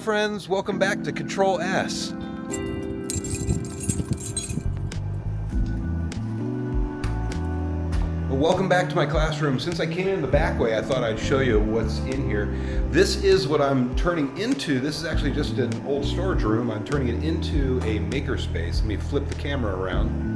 friends, welcome back to CTRL+S. Well, welcome back to my classroom. Since I came in the back way, I thought I'd show you what's in here. This is what I'm turning into. This is actually just an old storage room. I'm turning it into a makerspace. Let me flip the camera around.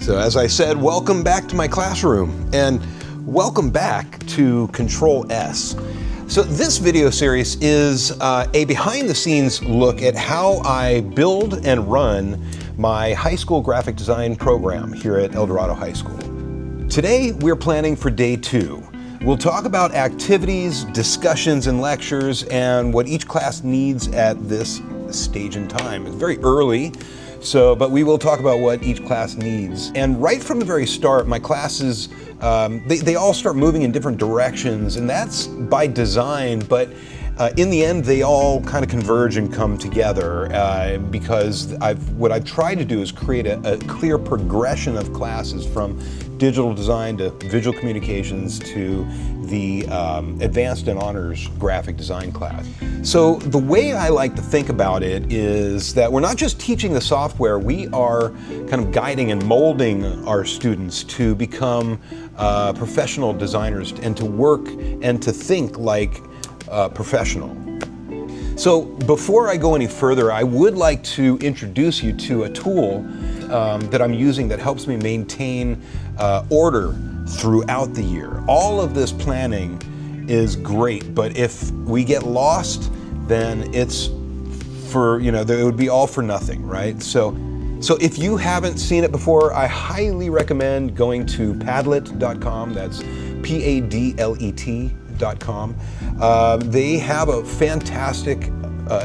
So as I said, welcome back to my classroom and welcome back to CTRL+S. So this video series is a behind the scenes look at how I build and run my high school graphic design program here at El Dorado High School. Today we're planning for day 2. We'll talk about activities, discussions, and lectures and what each class needs at this stage in time. It's very early. But we will talk about what each class needs. And right from the very start, my classes, they all start moving in different directions, and that's by design, but in the end, they all kind of converge and come together because what I've tried to do is create a clear progression of classes from digital design to visual communications to the advanced and honors graphic design class. So the way I like to think about it is that we're not just teaching the software, we are kind of guiding and molding our students to become professional designers and to work and to think like professional. So before I go any further, I would like to introduce you to a tool that I'm using that helps me maintain order throughout the year. All of this planning is great, but if we get lost, then it's it would be all for nothing, right? So if you haven't seen it before, I highly recommend going to Padlet.com. That's Padlet.com. They have a fantastic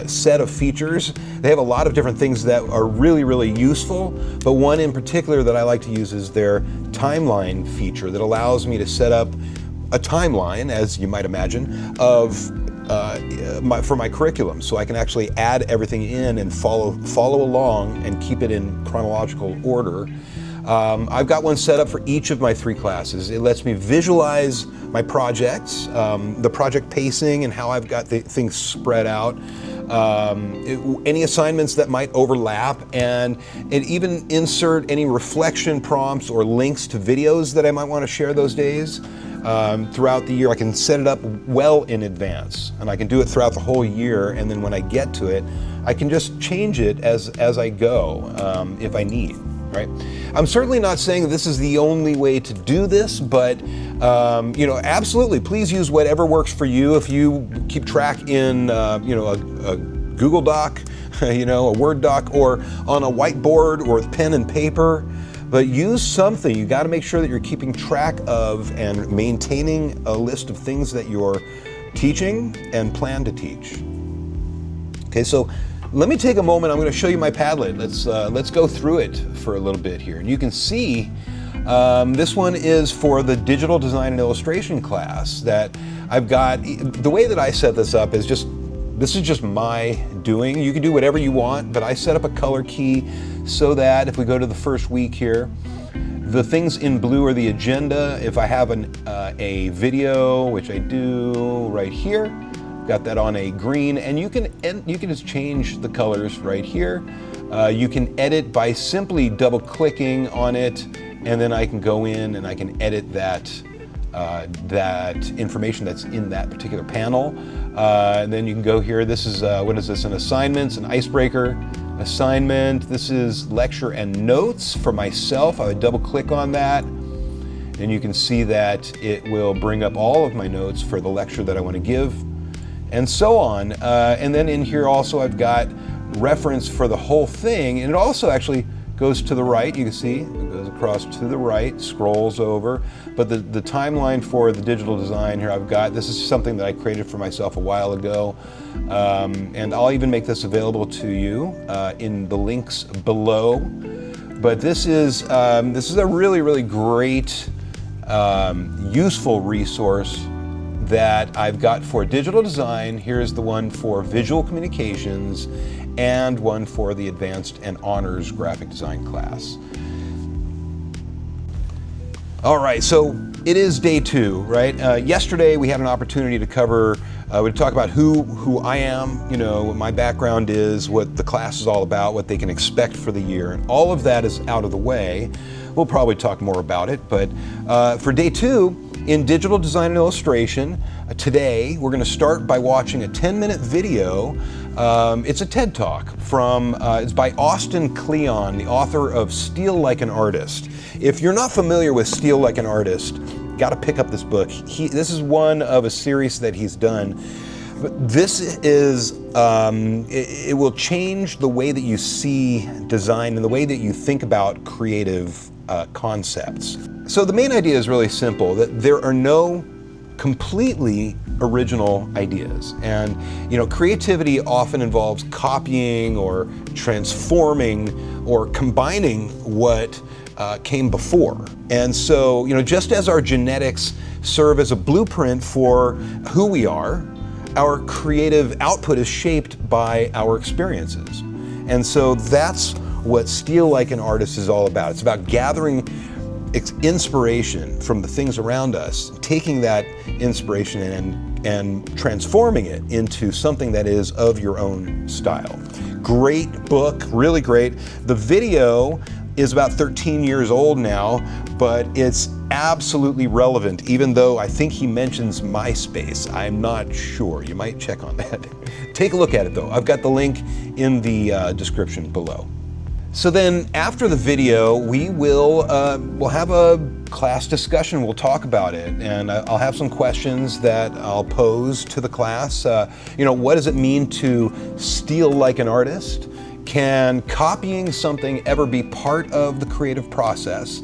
set of features. They have a lot of different things that are really, really useful, but one in particular that I like to use is their timeline feature that allows me to set up a timeline, as you might imagine, of for my curriculum, so I can actually add everything in and follow along and keep it in chronological order. I've got one set up for each of my 3 classes. It lets me visualize my projects, the project pacing and how I've got the things spread out, any assignments that might overlap, and it even insert any reflection prompts or links to videos that I might want to share those days. Throughout the year, I can set it up well in advance, and I can do it throughout the whole year, and then when I get to it, I can just change it as I go if I need. Right? I'm certainly not saying that this is the only way to do this, but absolutely, please use whatever works for you. If you keep track in a Google Doc, a Word doc, or on a whiteboard or with pen and paper, but use something. You got to make sure that you're keeping track of and maintaining a list of things that you're teaching and plan to teach. Okay, so let me take a moment. I'm going to show you my Padlet. Let's go through it for a little bit here. And you can see this one is for the digital design and illustration class that I've got. The way that I set this up is this is just my doing. You can do whatever you want, but I set up a color key so that if we go to the first week here, the things in blue are the agenda. If I have a video, which I do right here, got that on a green, and you can just change the colors right here. You can edit by simply double clicking on it, and then I can go in and I can edit that information that's in that particular panel. And then you can go here. This is what is this? An assignments, an icebreaker assignment. This is lecture and notes for myself. I would double click on that, and you can see that it will bring up all of my notes for the lecture that I want to give, and so on. And then in here also I've got reference for the whole thing, and it also actually goes to the right. You can see it goes across to the right, scrolls over, but the timeline for the digital design here I've got, this is something that I created for myself a while ago, and I'll even make this available to you in the links below. But this is a really, really great, useful resource that I've got for digital design. Here's the one for visual communications and one for the advanced and honors graphic design class. All right, so it is day 2, right? Yesterday we had an opportunity to cover, we talk about who I am, what my background is, what the class is all about, what they can expect for the year, and all of that is out of the way. We'll probably talk more about it, but for day 2, in digital design and illustration, today we're going to start by watching a 10-minute video. It's a TED Talk it's by Austin Kleon, the author of Steal Like an Artist. If you're not familiar with Steal Like an Artist, got to pick up this book. This is one of a series that he's done. But this is, it will change the way that you see design and the way that you think about creative concepts. So the main idea is really simple, that there are no completely original ideas. And creativity often involves copying or transforming or combining what came before. And so, just as our genetics serve as a blueprint for who we are, our creative output is shaped by our experiences. And so that's what Steal Like an Artist is all about. It's about gathering inspiration from the things around us, taking that inspiration and transforming it into something that is of your own style. Great book, really great. The video is about 13 years old now, but it's absolutely relevant, even though I think he mentions MySpace. I'm not sure. You might check on that. Take a look at it though. I've got the link in the description below. So then after the video, we'll have a class discussion. We'll talk about it, and I'll have some questions that I'll pose to the class. What does it mean to steal like an artist? Can copying something ever be part of the creative process?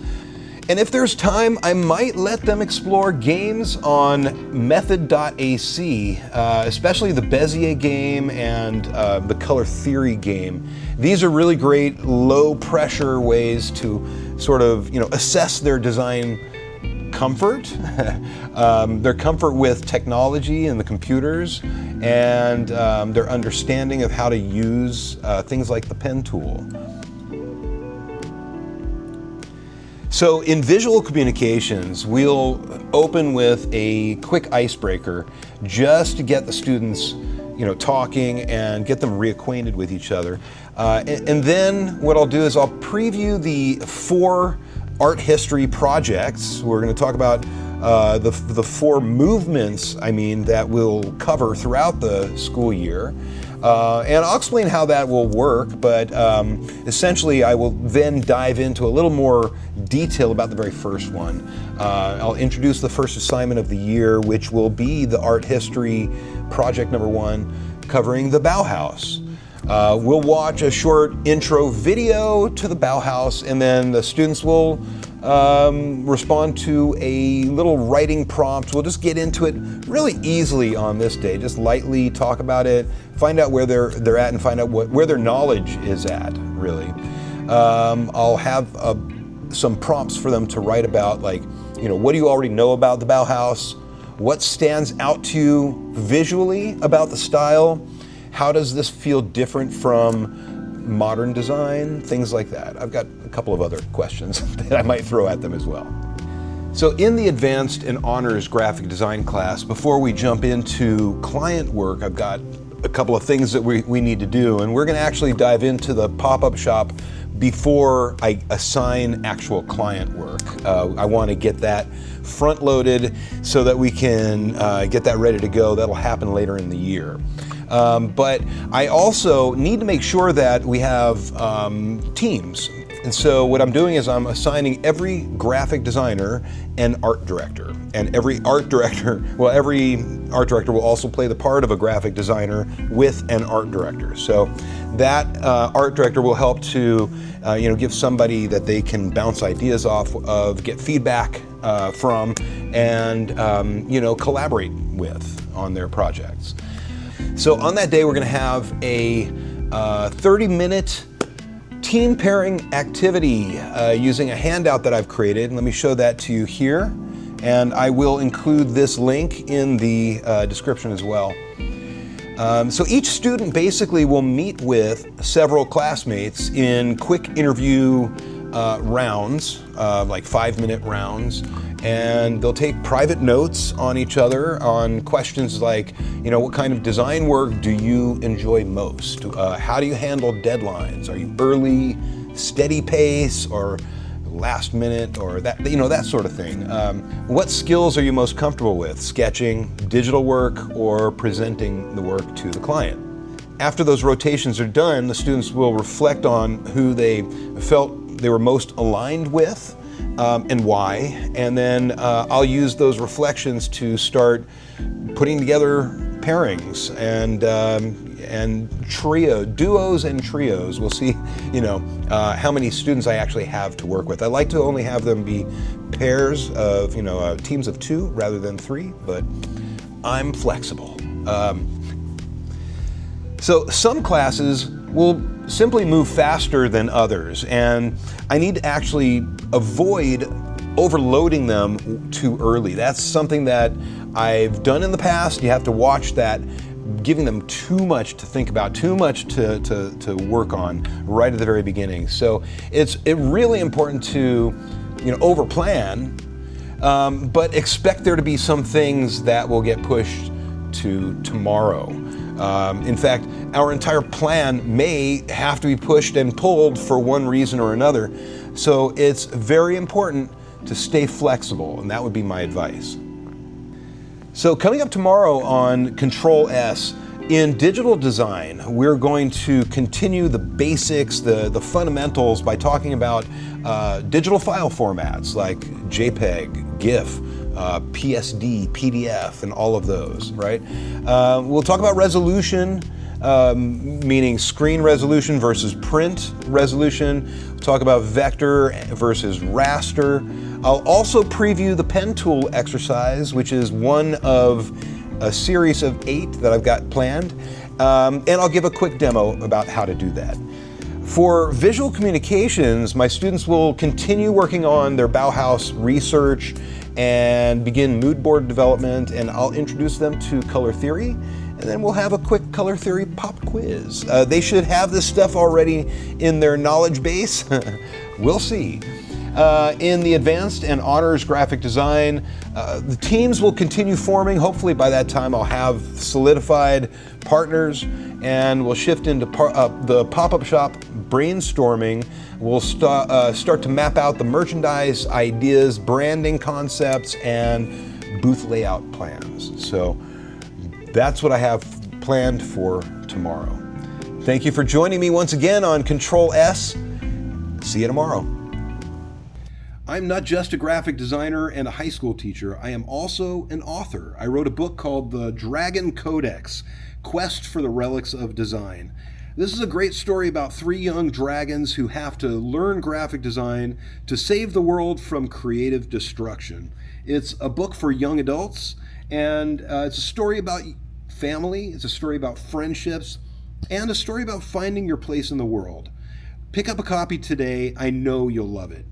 And if there's time, I might let them explore games on method.ac, especially the Bezier game and the color theory game. These are really great low pressure ways to sort of assess their design comfort, their comfort with technology and the computers, and their understanding of how to use things like the pen tool. So in visual communications, we'll open with a quick icebreaker just to get the students talking and get them reacquainted with each other. And then what I'll do is I'll preview the 4 art history projects. We're going to talk about the 4 movements, that we'll cover throughout the school year. And I'll explain how that will work, but essentially I will then dive into a little more detail about the very first one. I'll introduce the first assignment of the year, which will be the art history project number 1, covering the Bauhaus. We'll watch a short intro video to the Bauhaus, and then the students will respond to a little writing prompt. We'll just get into it really easily on this day, just lightly talk about it, find out where they're at, and find out where their knowledge is at, really. I'll have some prompts for them to write about, what do you already know about the Bauhaus? What stands out to you visually about the style? How does this feel different from modern design? Things like that. I've got a couple of other questions that I might throw at them as well. So in the advanced and honors graphic design class, before we jump into client work, I've got a couple of things that we need to do, and we're going to actually dive into the pop-up shop before I assign actual client work. I want to get that front-loaded so that we can get that ready to go. That'll happen later in the year. But I also need to make sure that we have teams. And so what I'm doing is I'm assigning every graphic designer an art director. And every art director will also play the part of a graphic designer with an art director. So that art director will help to give somebody that they can bounce ideas off of, get feedback from, and collaborate with on their projects. So on that day, we're going to have a 30-minute team pairing activity using a handout that I've created. Let me show that to you here. And I will include this link in the description as well. So each student basically will meet with several classmates in quick interview rounds, like 5-minute rounds, and they'll take private notes on each other on questions like, what kind of design work do you enjoy most? How do you handle deadlines? Are you early, steady pace, or last minute, or that sort of thing? What skills are you most comfortable with? Sketching, digital work, or presenting the work to the client? After those rotations are done, the students will reflect on who they felt they were most aligned with and why, and then I'll use those reflections to start putting together pairings and duos and trios. We'll see, how many students I actually have to work with. I like to only have them be pairs of, teams of 2 rather than 3, but I'm flexible. So some classes will simply move faster than others, and I need to actually avoid overloading them too early. That's something that I've done in the past. You have to watch that, giving them too much to think about, too much to work on right at the very beginning. So it's really important to overplan, but expect there to be some things that will get pushed to tomorrow. In fact, our entire plan may have to be pushed and pulled for one reason or another. So it's very important to stay flexible, and that would be my advice. So coming up tomorrow on CTRL+S, in digital design, we're going to continue the basics, the fundamentals by talking about digital file formats like JPEG, GIF, PSD, PDF, and all of those, right? We'll talk about resolution, meaning screen resolution versus print resolution. We'll talk about vector versus raster. I'll also preview the pen tool exercise, which is one of a series of 8 that I've got planned, and I'll give a quick demo about how to do that. For visual communications, my students will continue working on their Bauhaus research and begin mood board development, and I'll introduce them to color theory, and then we'll have a quick color theory pop quiz. They should have this stuff already in their knowledge base. We'll see. In the advanced and honors graphic design, the teams will continue forming. Hopefully by that time I'll have solidified partners, and we'll shift into the pop-up shop brainstorming. We'll start to map out the merchandise ideas, branding concepts, and booth layout plans. So that's what I have planned for tomorrow. Thank you for joining me once again on CTRL+S. See you tomorrow. I'm not just a graphic designer and a high school teacher. I am also an author. I wrote a book called The Dragon Codex, Quest for the Relics of Design. This is a great story about 3 young dragons who have to learn graphic design to save the world from creative destruction. It's a book for young adults, and it's a story about family, it's a story about friendships, and a story about finding your place in the world. Pick up a copy today. I know you'll love it.